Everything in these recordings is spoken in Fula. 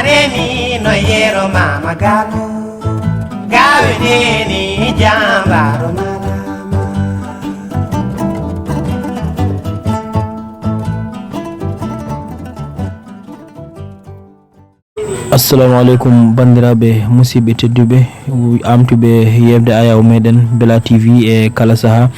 Alareni no yero mama gato Gaweneni jambaro mama Assalamu alaikum bandiraɓe musidɓe tedduɓe amtuɓe yewde ayaw meɗen Bela TV e kala saaha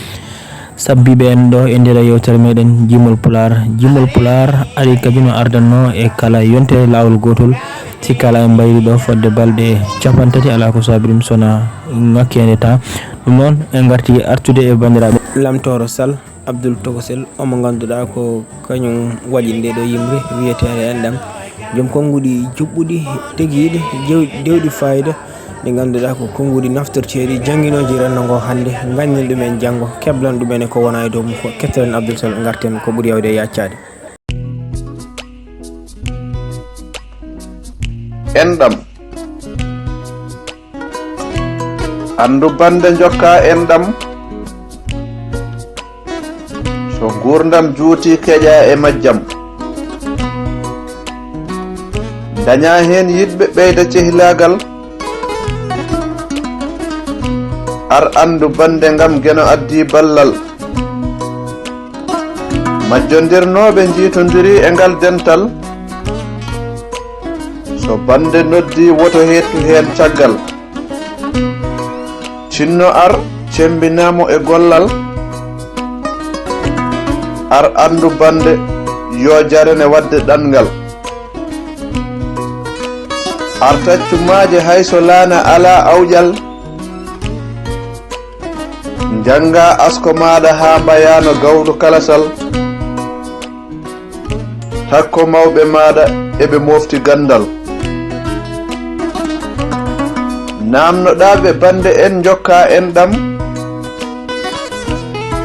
sabbiɓe en ɗo e nder yewtere meɗen Jimol Pulaar ari kadi no ardanno e kala yontere lawol gotol si kala en mbayri ɗo fodde balɗe 30 ala ko sabirim sona ngakkede ta ɗum noon en garti artude e bandiraɓe lamtoro Sall Abdoul Tokosel omo ganduɗa ko kañum waɗi nde ɗo yimre wiyetere enɗam joom konnguɗi juɓɓuɗi tegiɗi dewɗi fayida ɗi ganduɗa ko konnguɗi naftorteɗi jangguinoji renndo ngo hannde gañen ɗumen janggo keblan ɗumen ko wona e dow mum fof kettelen Abdoul Sall garten ko ɓuuri yawde yaccade enɗam andu bande jokka enɗam so gurdam juuti keƴa e majjam daña hen yiɗɓe ɓeyda cehilagal ar andu bande ngam geno addi ballal majjodirnoɓe jiitodiri e ngal dental so bande noddi woto hettu hen caggal cinno ar cembinamo e gollal ar andu bande yo jarene wadde ɗangal ar taccumaje hayso laana ala awƴal janga asko maɗa ha mbayano gawɗo kalasal hakko mawɓe maɗa eɓe mofti gandal namnoɗaɓe bande en jokka enɗam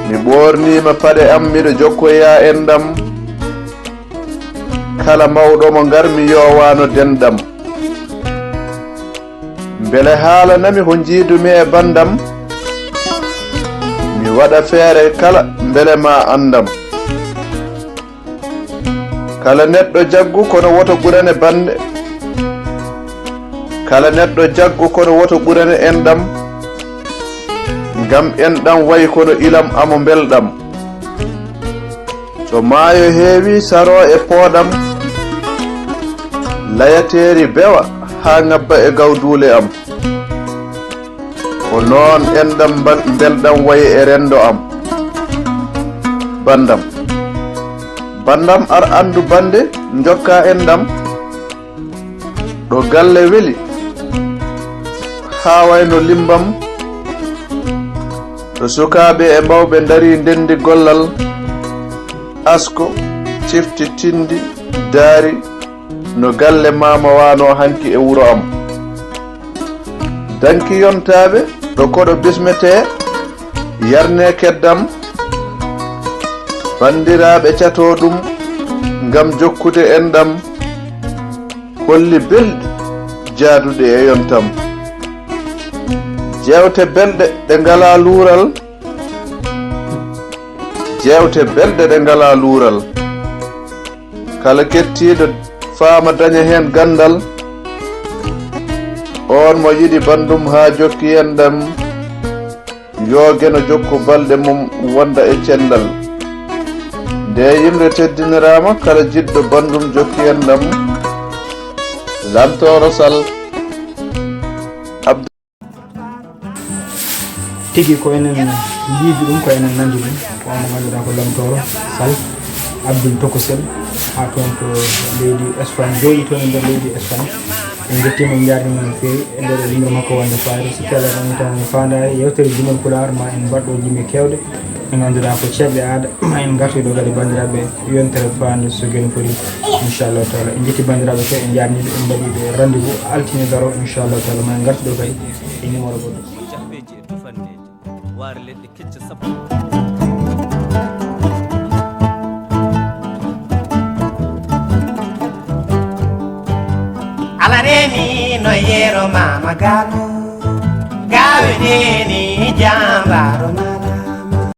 mi ɓornima paɗe am miɗo jokkoya enɗam kala mawɗomo garmi yowano denɗam beele haalanami ko jiidumi e bandam mi waɗa feere kala beele ma andam kala neɗɗo jaggu kono woto ɓurane bande kala neɗɗo jaggu kono woto ɓurane enɗam ngam enɗam wayi kono ilam amo belɗam so maayo heewi saro e pooɗam layateeri bewa ha ngabba e gawdule am ko noon enɗam belɗam wayi e rendo am bandam ar andu bande jokka enɗam ɗo galle weli ha wayno limbam to sukaɓe e mawɓe dari ndendi gollal asko cifti tindi daari no galle mama wano hanki e wuro am danki yontaɓe ɗo koɗo bismete yarne keddam bandiraɓe cato ɗum ngam jokkude enɗam holli belɗe jaaduɗe e yontam jewte belɗe ɗe ngala luural kala kettiɗo faama daña hen gandal on mo yiɗi bandum ha jokki enɗam yogeno jokku balɗe mum wonda e cellal nde yimre teddinirama kala jiɗɗo bandum jokki enɗam lamtoro Sall tigi ko enen jiidi ɗum ko enen nandi ɗum ko omo ganduɗa ko lamtoro Sall Abdoul Tokosel ha toon to leydi Espagne jooɗi toon e nder leydi Espagne en jettima en jarnima no fewi e nder yimre makko wonde faari si kala tan tan fandare yewtere Jimol Pulaar ma en mbaɗɗo jimi kewɗe ɓe ganduɗa ko ceerɗe aada ma en gartoy ɗo kadi bandiraɓe yontere fande so gueɗen foti inchallahu taala en jetti bandiraɓe to en jarniɓe en mbaɗiɓe rendez-vous altine garo inchallahu taala ma en gartu ɗo kadi e numéro goɗɗo jahbeji e tufandeji waare leɗɗe kecce sappo Alareni no yero mama gato Gaweneni jambaro mama